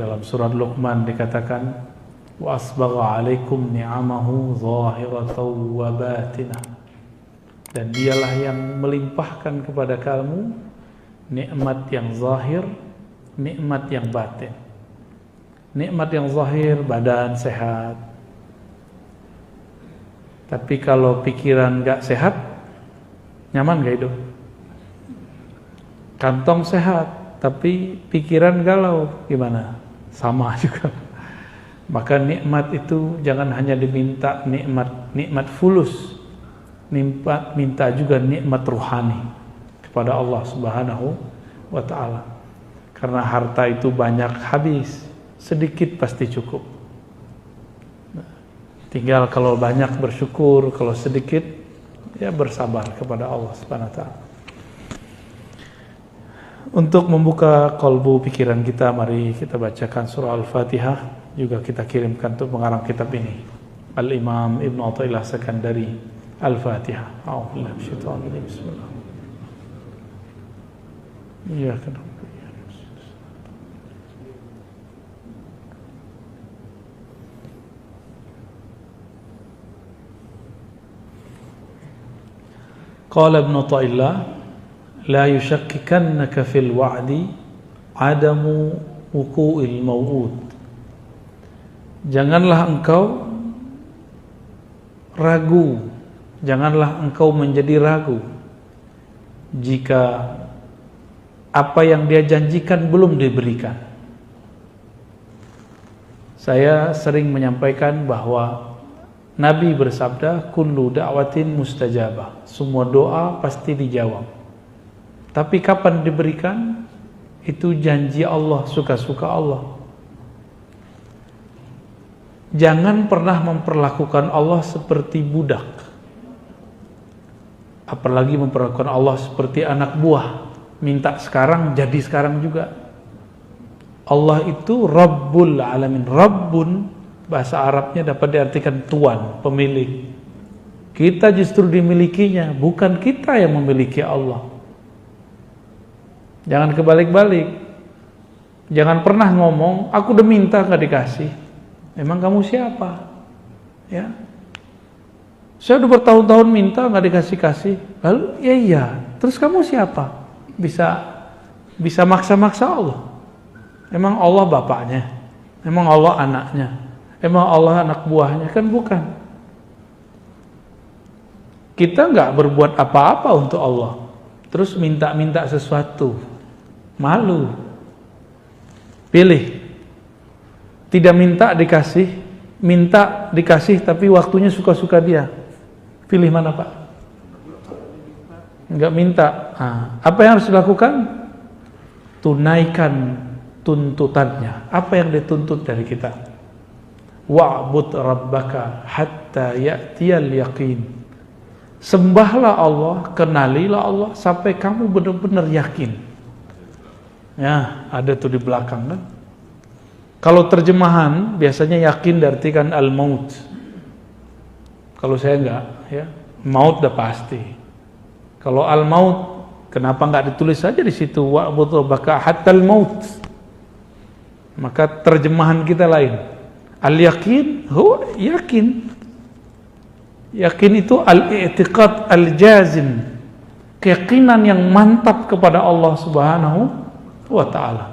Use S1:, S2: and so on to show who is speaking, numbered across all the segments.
S1: Dalam surat Luqman dikatakan, wa asbagha 'alaikum ni'amahu zahiratan wa batinah. Dan dialah yang melimpahkan kepada kamu nikmat yang zahir, nikmat yang batin. Nikmat yang zahir, badan sehat. Tapi kalau pikiran gak sehat, nyaman gak hidup? Kantong sehat, tapi pikiran galau, gimana? Sama juga. Maka nikmat itu jangan hanya diminta nikmat fulus, minta juga nikmat ruhani kepada Allah Subhanahu wa ta'ala. Karena harta itu banyak habis, sedikit pasti cukup. Tinggal kalau banyak bersyukur, kalau sedikit ya bersabar kepada Allah Subhanahu wa ta'ala. Untuk membuka kalbu pikiran kita, mari kita bacakan surah Al-Fatihah. Juga kita kirimkan untuk pengarang kitab ini, Al-Imam Ibn Athaillah Sekandari. Al-Fatihah. A'udzubillahi minasyaitonir rajim. Bismillah. Iyyaka na'budu. Qala Ibn Athaillah, la yushakkikannaka fil wa'di adamu wuqu'il maw'ud. Janganlah engkau ragu, janganlah engkau menjadi ragu jika apa yang dia janjikan belum diberikan. Saya sering menyampaikan bahwa Nabi bersabda, kullu da'watin mustajabah. Semua doa pasti dijawab. Tapi kapan diberikan? Itu janji Allah, suka-suka Allah. Jangan pernah memperlakukan Allah seperti budak. Apalagi memperlakukan Allah seperti anak buah. Minta sekarang, jadi sekarang juga. Allah itu Rabbul Alamin. Rabbun, bahasa Arabnya dapat diartikan tuan, pemilik. Kita justru dimilikinya, bukan kita yang memiliki Allah. Jangan kebalik-balik. Jangan pernah ngomong, aku udah minta gak dikasih. Emang kamu siapa? Ya, saya udah bertahun-tahun minta gak dikasih-kasih. Lalu, ya iya. Terus kamu siapa? Bisa maksa-maksa Allah. Emang Allah bapaknya? Emang Allah anaknya? Emang Allah anak buahnya? Kan bukan. Kita nggak berbuat apa-apa untuk Allah, terus minta-minta sesuatu, malu. Pilih. Tidak minta dikasih, minta dikasih tapi waktunya suka-suka dia. Pilih mana Pak? Nggak minta. Apa yang harus dilakukan? Tunaikan tuntutannya. Apa yang dituntut dari kita? Wa'bud rabbaka hatta ya'tiyal yaqin. Sembahlah Allah, kenalilah Allah sampai kamu benar-benar yakin. Ya, ada tuh di belakang kan. Kalau terjemahan biasanya yakin diartikan al-maut. Kalau saya enggak, ya. Maut udah pasti. Kalau al-maut, kenapa enggak ditulis saja di situ wa'bud rabbaka hattal maut? Maka terjemahan kita lain. Al-yaqin, yakin. Yakin itu al-i'tiqad al-jazim, keyakinan yang mantap kepada Allah Subhanahu wa ta'ala.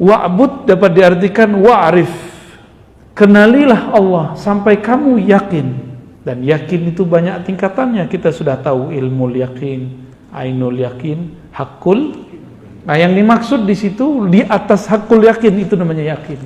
S1: Wa'bud dapat diartikan wa'rif, kenalilah Allah sampai kamu yakin. Dan yakin itu banyak tingkatannya, kita sudah tahu, ilmul yakin, ainul yakin, hakul. Nah, yang dimaksud di situ di atas hakul yakin itu namanya yakin.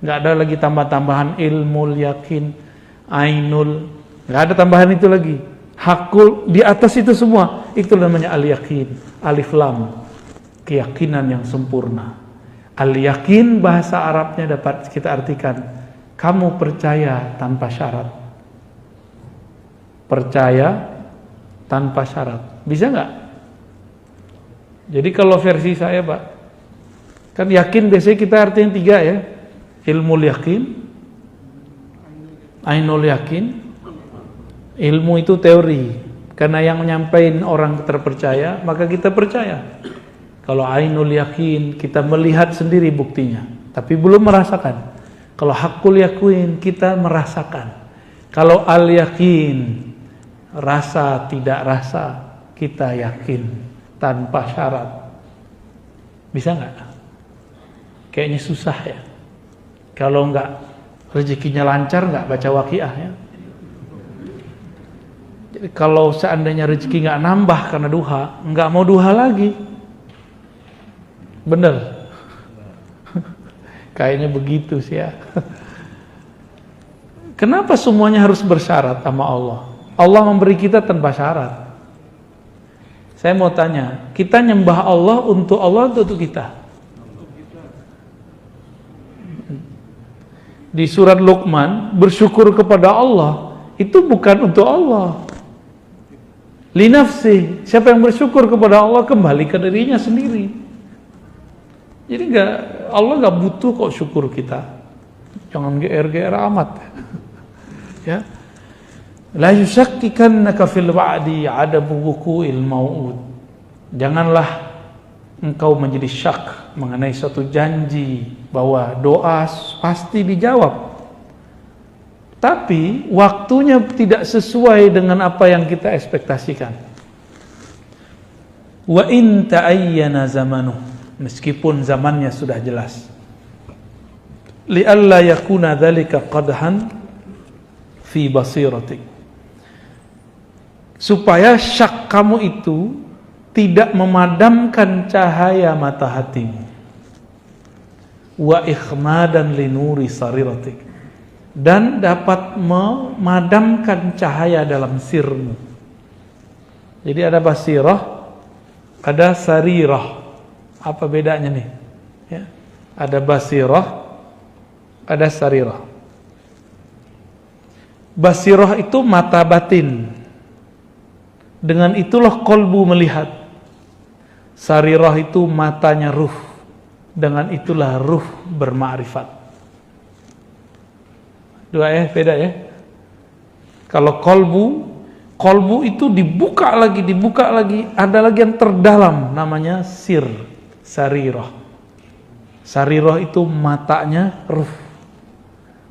S1: Nggak ada lagi tambah-tambahan ilmul yakin, ainul, nggak ada tambahan itu lagi. Hakul, di atas itu semua, itu namanya al-yakin. Alif lam, keyakinan yang sempurna. Al-yakin bahasa Arabnya dapat kita artikan, kamu percaya tanpa syarat. Percaya tanpa syarat. Bisa nggak? Jadi kalau versi saya Pak, kan yakin biasanya kita artinya 3 ya. Ilmul yakin, ainul yakin. Ilmu itu teori, karena yang menyampaikan orang terpercaya, maka kita percaya. Kalau ainul yakin, kita melihat sendiri buktinya, tapi belum merasakan. Kalau hakul yakin, kita merasakan. Kalau al yakin, rasa tidak rasa, kita yakin tanpa syarat. Bisa nggak? Kayaknya susah ya. Kalau nggak rezekinya lancar, nggak baca waqiah ya. Jadi kalau seandainya rezeki nggak nambah karena duha, nggak mau duha lagi. Bener. Kayaknya begitu sih ya. Kenapa semuanya harus bersyarat sama Allah? Allah memberi kita tanpa syarat. Saya mau tanya, kita nyembah Allah untuk Allah atau untuk kita? Di surat Luqman, bersyukur kepada Allah itu bukan untuk Allah. Linafsi, siapa yang bersyukur kepada Allah kembali ke dirinya sendiri. Jadi Allah nggak butuh kok syukur kita. Jangan GR amat. Ya. La yusakkikannaka fil wa'di 'adabu wuqu'il mau'ud. Janganlah engkau menjadi syak mengenai suatu janji bahwa doa pasti dijawab. Tapi waktunya tidak sesuai dengan apa yang kita ekspektasikan. Wa in ta'ayyana zamanuh, meskipun zamannya sudah jelas. Li'alla yakuna dzalika qadhan fi basiratik. Supaya syak kamu itu tidak memadamkan cahaya mata hatimu. Wa ikhmadan li nuri sariratik. Dan dapat memadamkan cahaya dalam sirmu. Jadi ada basirah, ada sarirah. Apa bedanya nih? Ya. Ada basirah, ada sarirah. Basirah itu mata batin. Dengan itulah kolbu melihat. Sarirah itu matanya ruh. Dengan itulah ruh bermakrifat. Dua ya, beda ya. Kalau kolbu itu dibuka lagi, ada lagi yang terdalam namanya sir, sarirah. Sarirah itu matanya ruh.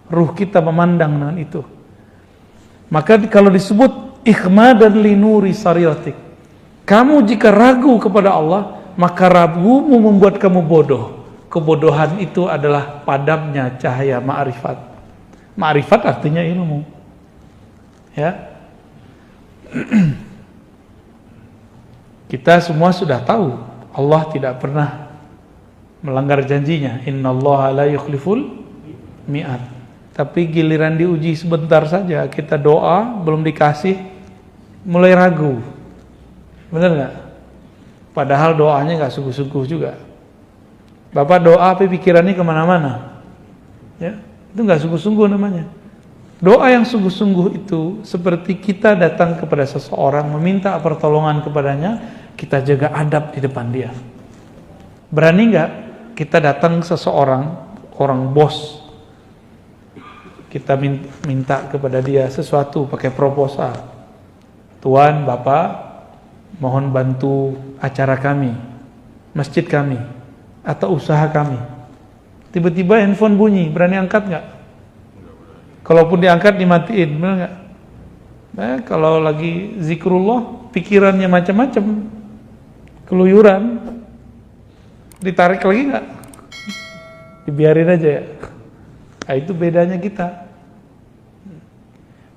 S1: Ruh kita memandang dengan itu. Maka kalau disebut ikhmadan linuri sariratik, kamu jika ragu kepada Allah, maka ragumu membuat kamu bodoh. Kebodohan itu adalah padamnya cahaya ma'rifat. Ma'rifat artinya ilmu. Ya. Kita semua sudah tahu Allah tidak pernah melanggar janjinya. Innallaha la yukhliful mi'ad. Tapi giliran diuji sebentar saja, kita doa belum dikasih, mulai ragu. Benar nggak? Padahal doanya nggak sungguh-sungguh juga. Bapak doa tapi pikirannya kemana-mana, ya itu nggak sungguh-sungguh namanya. Doa yang sungguh-sungguh itu seperti kita datang kepada seseorang meminta pertolongan kepadanya, kita jaga adab di depan dia. Berani nggak kita datang ke seseorang, orang bos, kita minta kepada dia sesuatu pakai proposal. Tuan, Bapak, mohon bantu acara kami, masjid kami, atau usaha kami. Tiba-tiba handphone bunyi, berani angkat nggak? Kalaupun diangkat dimatiin, benar nggak? Kalau lagi zikrullah, pikirannya macam-macam, keluyuran, ditarik lagi nggak? Dibiarin aja ya. Nah, itu bedanya kita.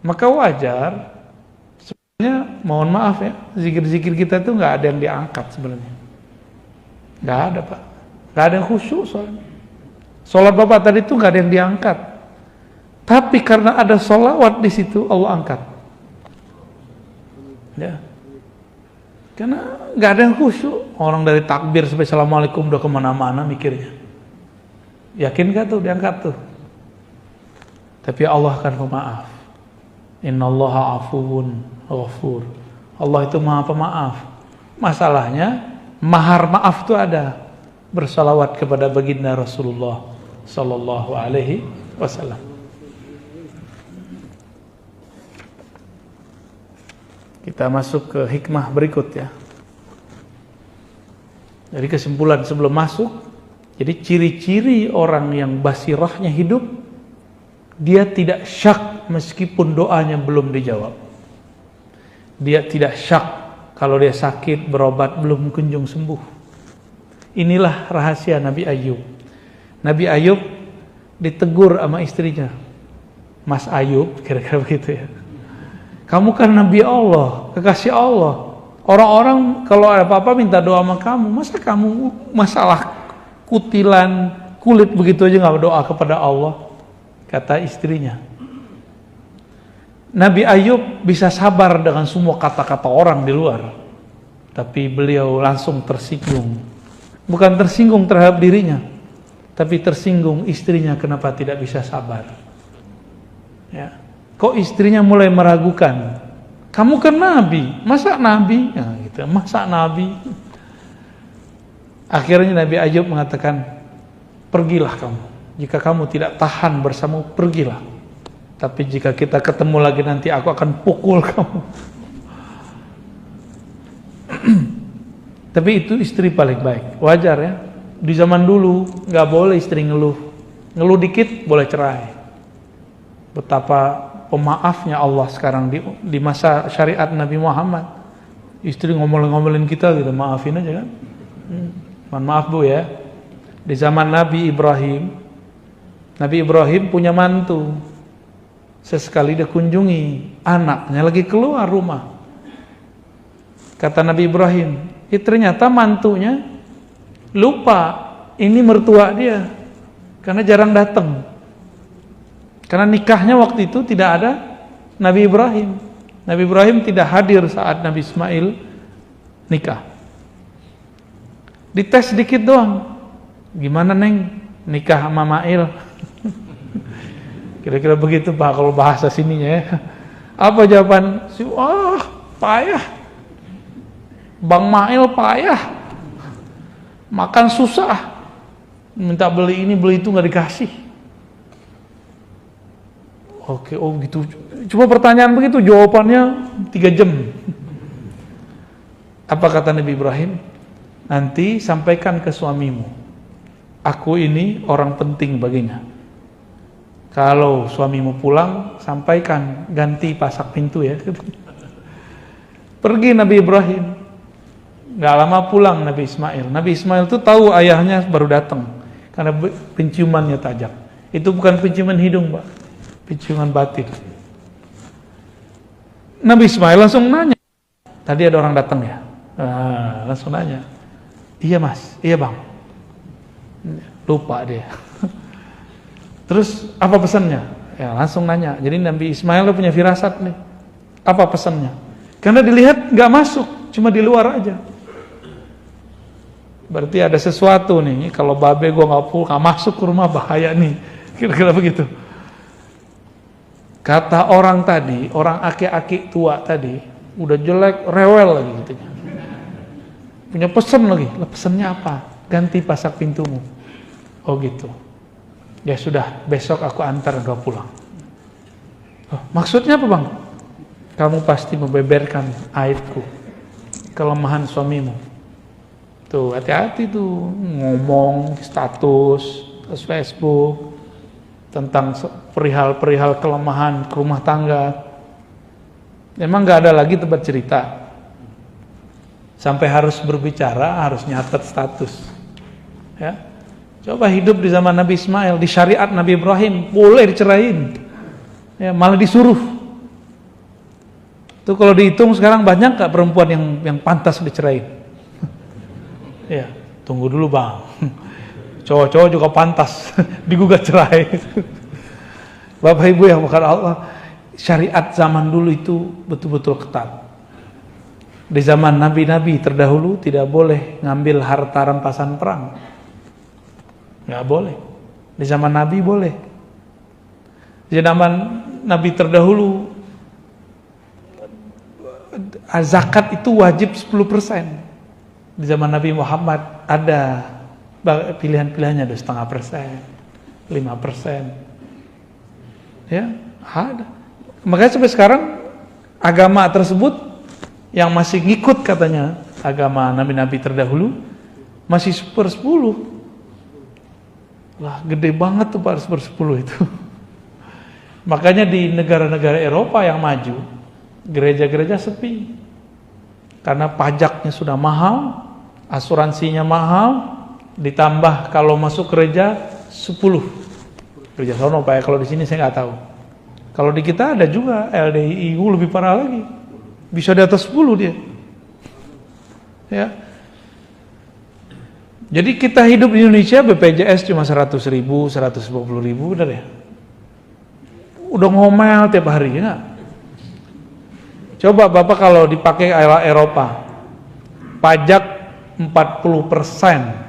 S1: Maka wajar, sebenarnya mohon maaf ya, zikir-zikir kita tuh nggak ada yang diangkat sebenarnya. Nggak ada Pak, nggak ada yang khusyuk soalnya. Sholat Bapak tadi tuh nggak ada yang diangkat. Tapi karena ada sholawat di situ, Allah angkat. Ya. Karena nggak ada yang khusyuk. Orang dari takbir sampai assalamualaikum udah kemana-mana mikirnya. Yakin gak tuh diangkat tuh? Tapi Allah akan pemaaf. Innallaha afuwun ghafur. Allah itu maha pemaaf. Masalahnya mahar maaf itu ada. Bersalawat kepada baginda Rasulullah sallallahu alaihi wasallam. Kita masuk ke hikmah berikut ya. Jadi kesimpulan sebelum masuk, jadi ciri-ciri orang yang basirahnya hidup, dia tidak syak meskipun doanya belum dijawab. Dia tidak syak kalau dia sakit, berobat belum kunjung sembuh. Inilah rahasia Nabi Ayub. Nabi Ayub ditegur sama istrinya, Mas Ayub, kira-kira begitu ya. Kamu kan Nabi Allah, kekasih Allah. Orang-orang kalau ada apa-apa minta doa sama kamu. Masa kamu masalah kutilan kulit begitu aja nggak doa kepada Allah? Kata istrinya. Nabi Ayub bisa sabar dengan semua kata-kata orang di luar, tapi beliau langsung tersinggung. Bukan tersinggung terhadap dirinya, tapi tersinggung istrinya kenapa tidak bisa sabar. Ya. Kok istrinya mulai meragukan? Kamu kan Nabi, masa Nabi? Ya, gitu. Masa Nabi? Akhirnya Nabi Ayub mengatakan, pergilah kamu. Jika kamu tidak tahan bersamamu, pergilah. Tapi jika kita ketemu lagi nanti aku akan pukul kamu. Tapi itu istri paling baik. Wajar ya. Di zaman dulu nggak boleh istri ngeluh. Ngeluh dikit boleh cerai. Betapa pemaafnya Allah sekarang di masa syariat Nabi Muhammad. Istri ngomel-ngomelin kita gitu, maafin aja kan. Mohon maaf Bu ya. Di zaman Nabi Ibrahim punya mantu. Sesekali dia kunjungi anaknya lagi keluar rumah. Kata Nabi Ibrahim, ternyata mantunya lupa ini mertua dia karena jarang datang. Karena nikahnya waktu itu tidak ada Nabi Ibrahim. Nabi Ibrahim tidak hadir saat Nabi Ismail nikah. Dites sedikit doang. Gimana Neng nikah sama Mail? Kira-kira begitu Pak kalau bahasa sininya ya. Apa jawaban? Payah. Bang Mail payah. Makan susah. Minta beli ini beli itu nggak dikasih. Oke, gitu. Cuma pertanyaan begitu, jawabannya 3 jam. Apa kata Nabi Ibrahim? Nanti sampaikan ke suamimu. Aku ini orang penting baginya. Kalau suamimu pulang, sampaikan ganti pasak pintu ya. Pergi Nabi Ibrahim. Gak lama pulang Nabi Ismail. Nabi Ismail itu tahu ayahnya baru datang karena penciumannya tajam. Itu bukan penciuman hidung, Pak. Penciuman batin. Nabi Ismail langsung nanya. Tadi ada orang datang ya? Langsung nanya. Iya Mas, iya Bang. Lupa dia. Terus apa pesannya? Ya langsung nanya. Jadi Nabi Ismail punya firasat nih. Apa pesannya? Karena dilihat nggak masuk, cuma di luar aja. Berarti ada sesuatu nih. Kalau babe gue nggak masuk ke rumah bahaya nih. Kira-kira begitu. Kata orang tadi, orang aki-aki tua tadi, udah jelek, rewel lagi gitu. Punya pesan lagi. Lah pesannya apa? Ganti pasak pintumu. Oh gitu. Ya sudah, besok aku antar engkau pulang. Oh, maksudnya apa Bang? Kamu pasti membeberkan aibku, kelemahan suamimu. Tuh, hati-hati tuh ngomong status, Facebook tentang perihal-perihal kelemahan rumah tangga. Memang gak ada lagi tempat cerita. Sampai harus berbicara, harus nyatet status. Ya. Coba hidup di zaman Nabi Ismail, di syariat Nabi Ibrahim, boleh dicerain. Ya, malah disuruh. Tuh kalau dihitung sekarang banyak gak perempuan yang pantas dicerain? Ya, tunggu dulu Bang. Cowok-cowok juga pantas digugat cerai. Bapak Ibu yang bukan Allah, syariat zaman dulu itu betul-betul ketat. Di zaman nabi-nabi terdahulu tidak boleh ngambil harta rampasan perang. Nggak boleh. Di zaman Nabi boleh. Di zaman Nabi terdahulu zakat itu wajib 10%. Di zaman Nabi Muhammad ada pilihan-pilihannya, ada 0,5%, 5%. Ya, ada. Makanya sampai sekarang agama tersebut yang masih ngikut katanya agama nabi-nabi terdahulu masih 1/10. Lah gede banget tuh Pak 1/10 itu. Makanya di negara-negara Eropa yang maju, gereja-gereja sepi. Karena pajaknya sudah mahal, asuransinya mahal, ditambah kalau masuk gereja 10. Gereja sono Pak ya, kalau di sini saya nggak tahu. Kalau di kita ada juga LDIU lebih parah lagi. Bisa di atas 10 dia. Ya. Jadi kita hidup di Indonesia BPJS cuma 100.000, 150.000, benar ya? Udah ngomel tiap hari ya. Coba Bapak kalau dipakai Eropa, pajak 40%.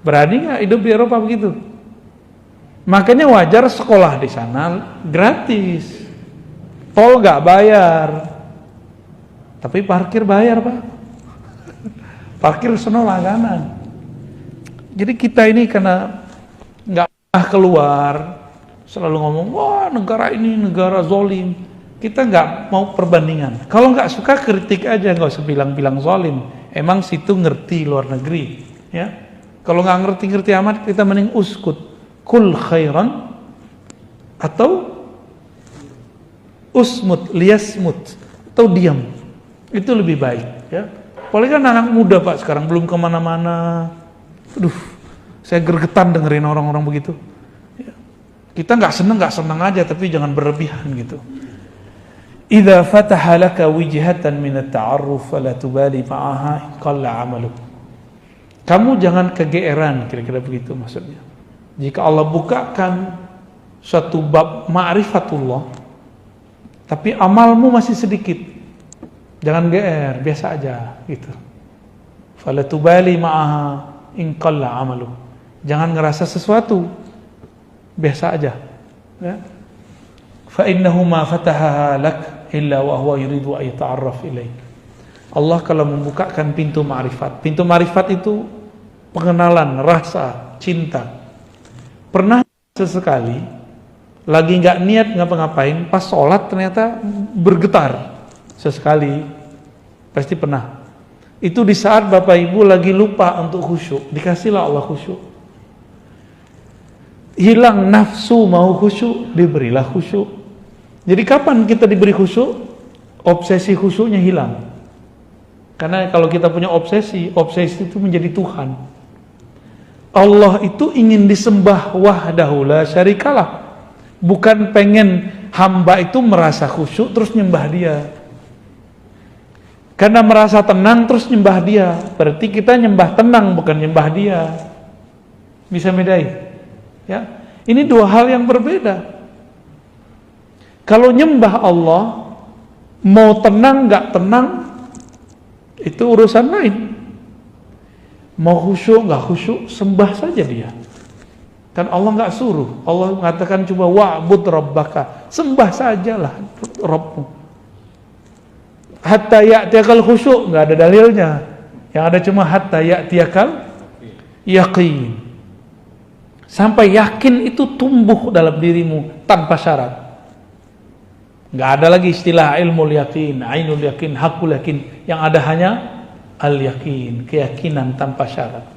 S1: Berani nggak hidup di Eropa begitu? Makanya wajar sekolah di sana gratis, tol nggak bayar, tapi parkir bayar Pak. Parkir sono langganan. Jadi kita ini karena nggak pernah keluar, selalu ngomong, wah negara ini negara zolim. Kita nggak mau perbandingan. Kalau nggak suka kritik aja, nggak usah bilang-bilang zolim. Emang situ ngerti luar negeri, ya. Kalau nggak ngerti-ngerti amat, kita mending uskut, kul khairan, atau usmut, liasmut, atau diam. Itu lebih baik, ya. Apalagi kan anak muda Pak sekarang belum kemana-mana. Aduh, saya gergetan dengerin orang-orang begitu. Ya. Kita nggak seneng aja, tapi jangan berlebihan gitu. Idza fataha laka wijhatan min at-ta'arruf fala tubali ma'aha qalla 'amaluk. Kamu jangan kegeeran, kira-kira begitu maksudnya. Jika Allah bukakan suatu bab ma'rifatullah, tapi amalmu masih sedikit, jangan geer, biasa aja gitu. Fala tubali ma'aha in qalla 'amaluk. Jangan ngerasa sesuatu, biasa aja. Ya. Fa innahu ma fatahaha lak illa wa huwa yuridu an yata'arraf ilaik. Allah kalau membukakan pintu ma'rifat. Pintu ma'rifat itu pengenalan, rasa, cinta. Pernah sesekali lagi nggak niat ngapa-ngapain, pas sholat ternyata bergetar sesekali, pasti pernah. Itu di saat Bapak Ibu lagi lupa untuk khusyuk, dikasihlah Allah khusyuk. Hilang nafsu mau khusyuk, diberilah khusyuk. Jadi kapan kita diberi khusyuk? Obsesi khusyuknya hilang. Karena kalau kita punya obsesi itu menjadi Tuhan. Allah itu ingin disembah wahdahu la syarikalah. Bukan pengen hamba itu merasa khusyuk terus nyembah dia. Karena merasa tenang terus nyembah dia. Berarti kita nyembah tenang bukan nyembah dia. Bisa bedai? Ya. Ini dua hal yang berbeda. Kalau nyembah Allah, mau tenang nggak tenang, itu urusan lain. Mau khusyuk nggak khusyuk, sembah saja dia. Kan Allah nggak suruh. Allah mengatakan coba wa'bud rabbaka, sembah sajalah Rabbmu. Hatta ya'tiyakal khusyuk, nggak ada dalilnya. Yang ada cuma hatta ya'tiyakal yaqin. Sampai yakin itu tumbuh dalam dirimu tanpa syarat. Nggak ada lagi istilah ilmu yakin, ainul yakin, hakul yakin. Yang ada hanya al yakin, keyakinan tanpa syarat.